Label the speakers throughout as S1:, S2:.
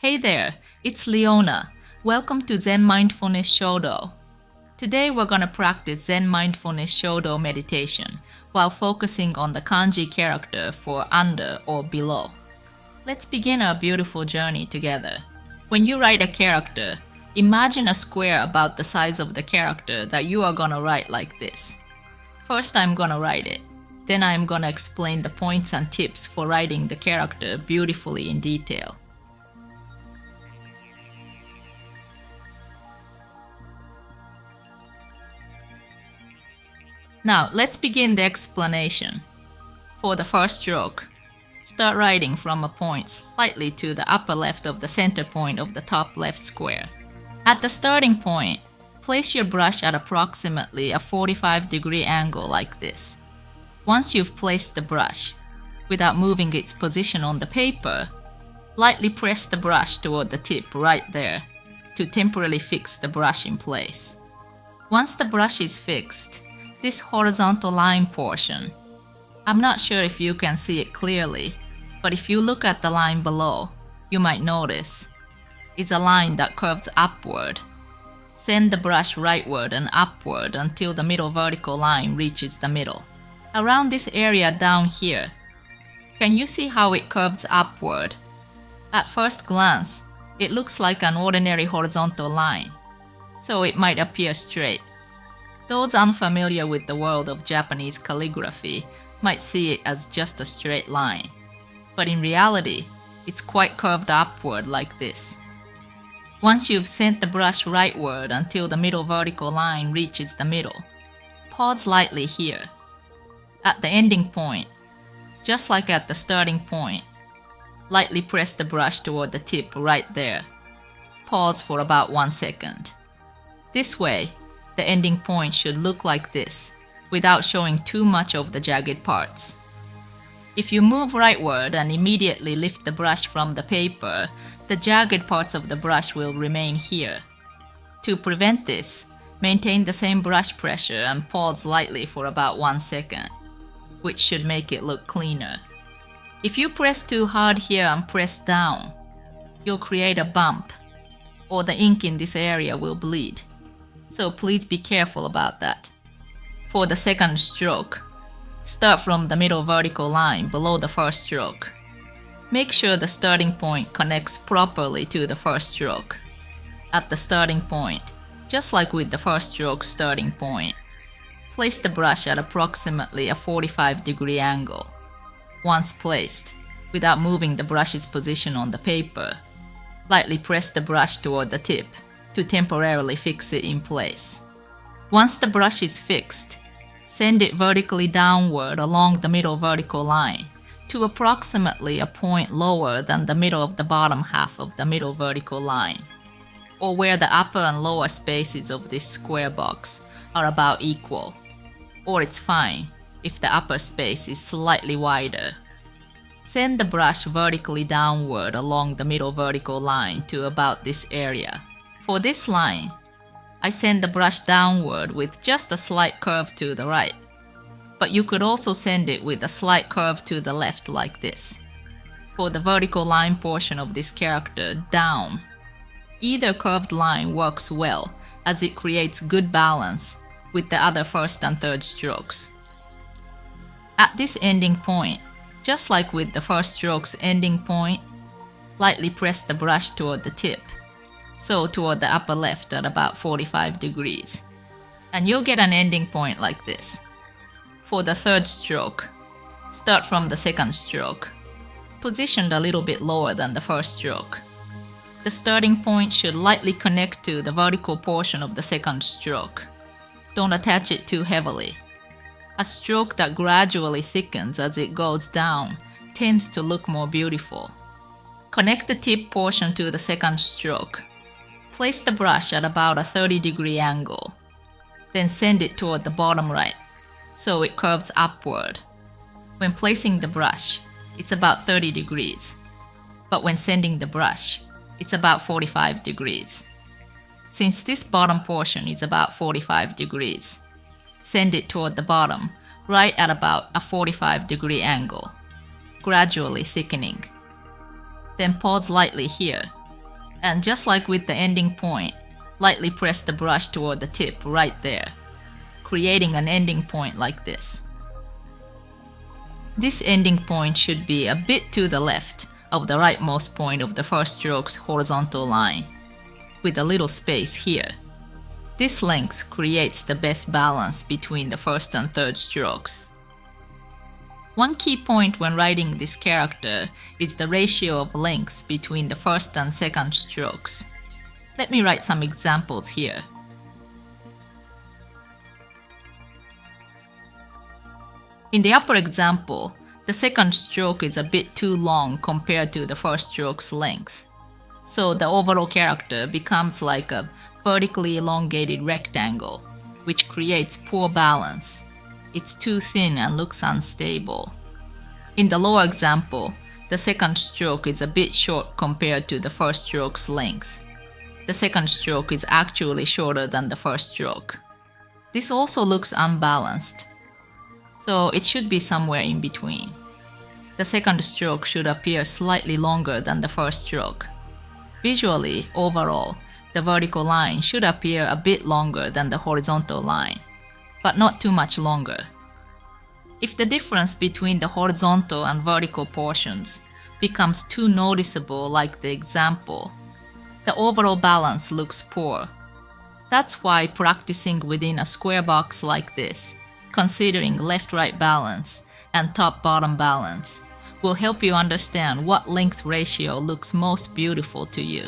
S1: Hey there, it's Leona. Welcome to Zen Mindfulness Shodo. Today we're going to practice Zen Mindfulness Shodo meditation while focusing on the Kanji character for under or below. Let's begin our beautiful journey together. When you write a character, imagine a square about the size of the character that you are going to write like this. First I'm going to write it. Then I'm going to explain the points and tips for writing the character beautifully in detail. Now, let's begin the explanation. For the first stroke, start writing from a point slightly to the upper left of the center point of the top left square. At the starting point, place your brush at approximately a 45-degree angle like this. Once you've placed the brush, without moving its position on the paper, lightly press the brush toward the tip right there to temporarily fix the brush in place. Once the brush is fixed, this horizontal line portion, I'm not sure if you can see it clearly, but if you look at the line below, you might notice it's a line that curves upward. Send the brush rightward and upward until the middle vertical line reaches the middle. Around this area down here, can you see how it curves upward? At first glance, it looks like an ordinary horizontal line, so it might appear straight. Those unfamiliar with the world of Japanese calligraphy might see it as just a straight line, but in reality, it's quite curved upward like this. Once you've sent the brush rightward until the middle vertical line reaches the middle, pause lightly here. At the ending point, just like at the starting point, lightly press the brush toward the tip right there. Pause for about 1 second. This way, the ending point should look like this, without showing too much of the jagged parts. If you move rightward and immediately lift the brush from the paper, the jagged parts of the brush will remain here. To prevent this, maintain the same brush pressure and pause lightly for about 1 second, which should make it look cleaner. If you press too hard here and press down, you'll create a bump, or the ink in this area will bleed. So please be careful about that. For the second stroke, start from the middle vertical line below the first stroke. Make sure the starting point connects properly to the first stroke. At the starting point, just like with the first stroke starting point, place the brush at approximately a 45-degree angle. Once placed, without moving the brush's position on the paper, lightly press the brush toward the tip to temporarily fix it in place. Once the brush is fixed, send it vertically downward along the middle vertical line to approximately a point lower than the middle of the bottom half of the middle vertical line, or where the upper and lower spaces of this square box are about equal, or it's fine if the upper space is slightly wider. Send the brush vertically downward along the middle vertical line to about this area. For this line, I send the brush downward with just a slight curve to the right, but you could also send it with a slight curve to the left like this. For the vertical line portion of this character, down, either curved line works well as it creates good balance with the other first and third strokes. At this ending point, just like with the first stroke's ending point, lightly press the brush toward the tip, so toward the upper left at about 45 degrees, and you'll get an ending point like this. For the third stroke, start from the second stroke, positioned a little bit lower than the first stroke. The starting point should lightly connect to the vertical portion of the second stroke. Don't attach it too heavily. A stroke that gradually thickens as it goes down tends to look more beautiful. Connect the tip portion to the second stroke. Place the brush at about a 30-degree angle. Then send it toward the bottom right, so it curves upward. When placing the brush, it's about 30 degrees, but when sending the brush, it's about 45 degrees. Since this bottom portion is about 45 degrees, send it toward the bottom, right at about a 45-degree angle, gradually thickening. Then pause lightly here And just like with the ending point, lightly press the brush toward the tip right there, creating an ending point like this. This ending point should be a bit to the left of the rightmost point of the first stroke's horizontal line, with a little space here. This length creates the best balance between the first and third strokes. One key point when writing this character is the ratio of lengths between the first and second strokes. Let me write some examples here. In the upper example, the second stroke is a bit too long compared to the first stroke's length. So the overall character becomes like a vertically elongated rectangle, which creates poor balance. It's too thin and looks unstable. In the lower example, the second stroke is a bit short compared to the first stroke's length. The second stroke is actually shorter than the first stroke. This also looks unbalanced, so it should be somewhere in between. The second stroke should appear slightly longer than the first stroke. Visually, overall, the vertical line should appear a bit longer than the horizontal line, but not too much longer. If the difference between the horizontal and vertical portions becomes too noticeable like the example, the overall balance looks poor. That's why practicing within a square box like this, considering left-right balance and top-bottom balance, will help you understand what length ratio looks most beautiful to you.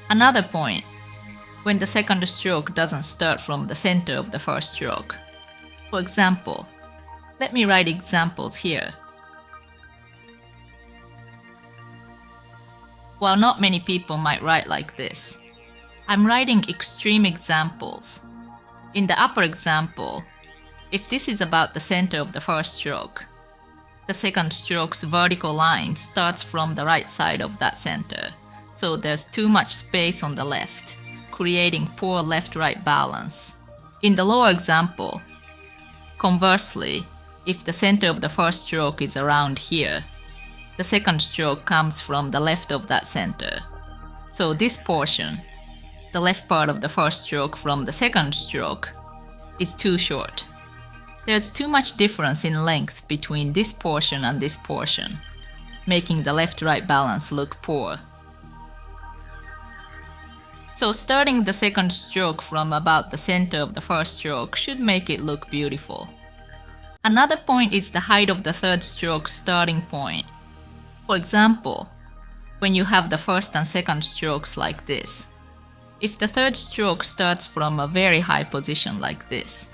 S1: Another point, when the second stroke doesn't start from the center of the first stroke. For example, let me write examples here. While not many people might write like this, I'm writing extreme examples. In the upper example, if this is about the center of the first stroke, the second stroke's vertical line starts from the right side of that center, so there's too much space on the left, creating poor left-right balance. In the lower example, conversely, if the center of the first stroke is around here, the second stroke comes from the left of that center. So this portion, the left part of the first stroke from the second stroke, is too short. There's too much difference in length between this portion and this portion, making the left-right balance look poor. So starting the second stroke from about the center of the first stroke should make it look beautiful. Another point is the height of the third stroke's starting point. For example, when you have the first and second strokes like this, if the third stroke starts from a very high position like this,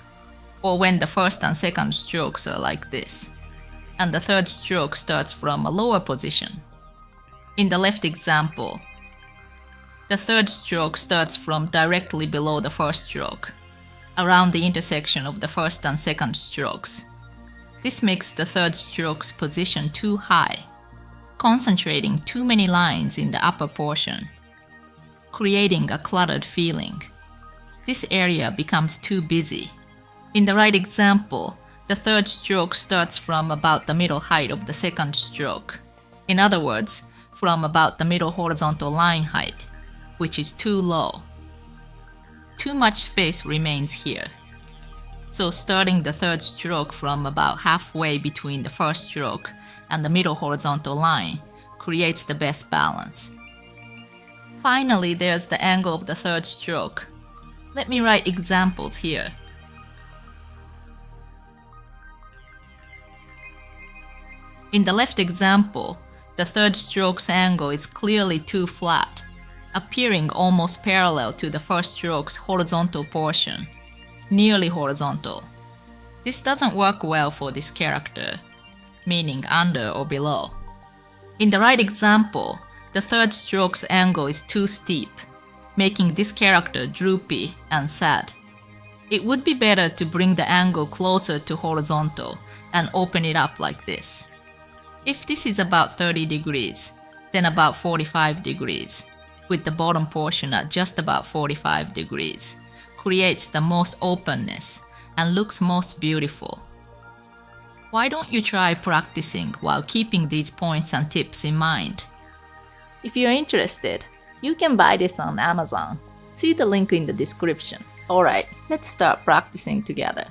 S1: or when the first and second strokes are like this, and the third stroke starts from a lower position. In the left example, the third stroke starts from directly below the first stroke, around the intersection of the first and second strokes. This makes the third stroke's position too high, concentrating too many lines in the upper portion, creating a cluttered feeling. This area becomes too busy. In the right example, the third stroke starts from about the middle height of the second stroke. In other words, from about the middle horizontal line height, which is too low. Too much space remains here. So starting the third stroke from about halfway between the first stroke and the middle horizontal line creates the best balance. Finally, there's the angle of the third stroke. Let me write examples here. In the left example, the third stroke's angle is clearly too flat, appearing almost parallel to the first stroke's horizontal portion, nearly horizontal. This doesn't work well for this character, meaning under or below. In the right example, the third stroke's angle is too steep, making this character droopy and sad. It would be better to bring the angle closer to horizontal and open it up like this. If this is about 30 degrees, then about 45 degrees, with the bottom portion at just about 45 degrees, creates the most openness and looks most beautiful. Why don't you try practicing while keeping these points and tips in mind? If you're interested, You can buy this on Amazon. See the link in the description. Alright, let's start practicing together.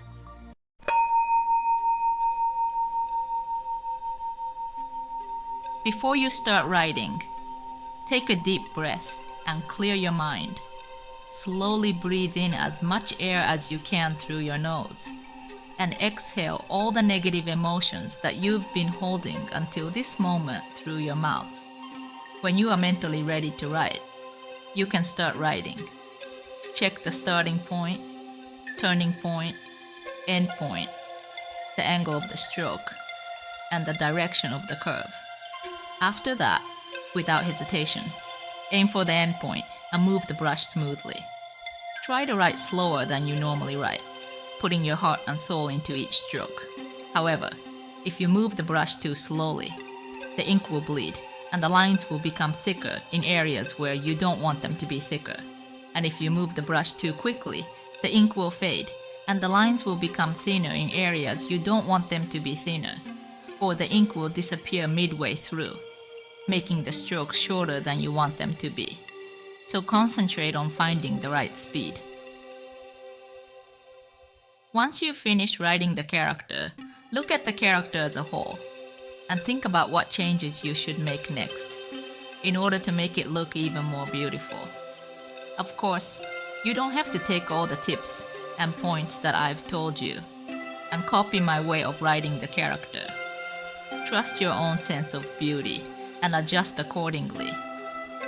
S1: Before you start writing, take a deep breath and clear your mind. Slowly breathe in as much air as you can through your nose, and exhale all the negative emotions that you've been holding until this moment through your mouth. When you are mentally ready to write, you can start writing. Check the starting point, turning point, end point, the angle of the stroke, and the direction of the curve. After that, without hesitation, aim for the end point and move the brush smoothly. Try to write slower than you normally write, putting your heart and soul into each stroke. However, if you move the brush too slowly, the ink will bleed and the lines will become thicker in areas where you don't want them to be thicker. And if you move the brush too quickly, the ink will fade and the lines will become thinner in areas you don't want them to be thinner, or the ink will disappear midway through, making the strokes shorter than you want them to be. So concentrate on finding the right speed. Once you've finished writing the character, look at the character as a whole and think about what changes you should make next in order to make it look even more beautiful. Of course, you don't have to take all the tips and points that I've told you and copy my way of writing the character. Trust your own sense of beauty and adjust accordingly.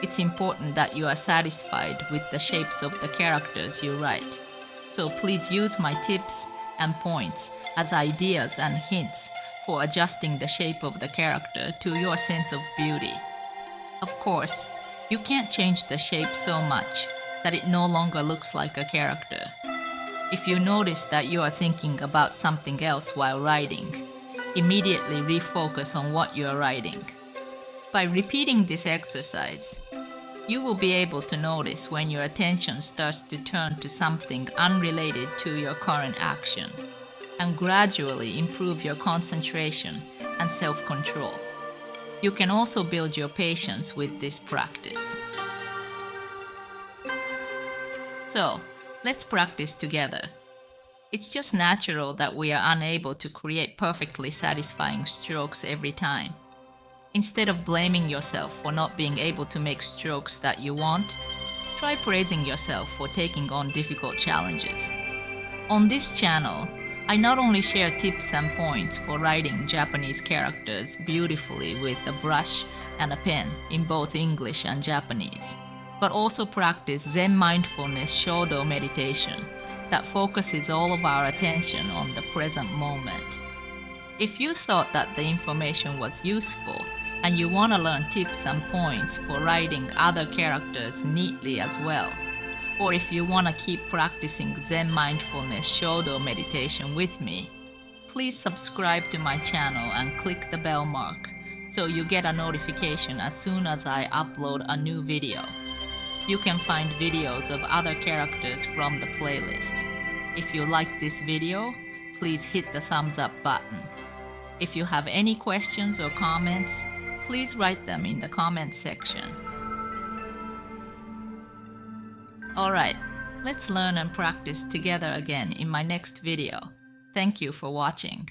S1: It's important that you are satisfied with the shapes of the characters you write. So please use my tips and points as ideas and hints for adjusting the shape of the character to your sense of beauty. Of course, you can't change the shape so much that it no longer looks like a character. If you notice that you are thinking about something else while writing, immediately refocus on what you are writing. By repeating this exercise, you will be able to notice when your attention starts to turn to something unrelated to your current action, and gradually improve your concentration and self-control. You can also build your patience with this practice. So, let's practice together. It's just natural that we are unable to create perfectly satisfying strokes every time. Instead of blaming yourself for not being able to make strokes that you want, try praising yourself for taking on difficult challenges. On this channel, I not only share tips and points for writing Japanese characters beautifully with a brush and a pen in both English and Japanese, but also practice Zen Mindfulness Shodo meditation that focuses all of our attention on the present moment. If you thought that the information was useful and you want to learn tips and points for writing other characters neatly as well, or if you want to keep practicing Zen Mindfulness Shodo meditation with me, please subscribe to my channel and click the bell mark so you get a notification as soon as I upload a new video. You can find videos of other characters from the playlist. If you like this video, please hit the thumbs up button. If you have any questions or comments, please write them in the comments section. Alright, let's learn and practice together again in my next video. Thank you for watching.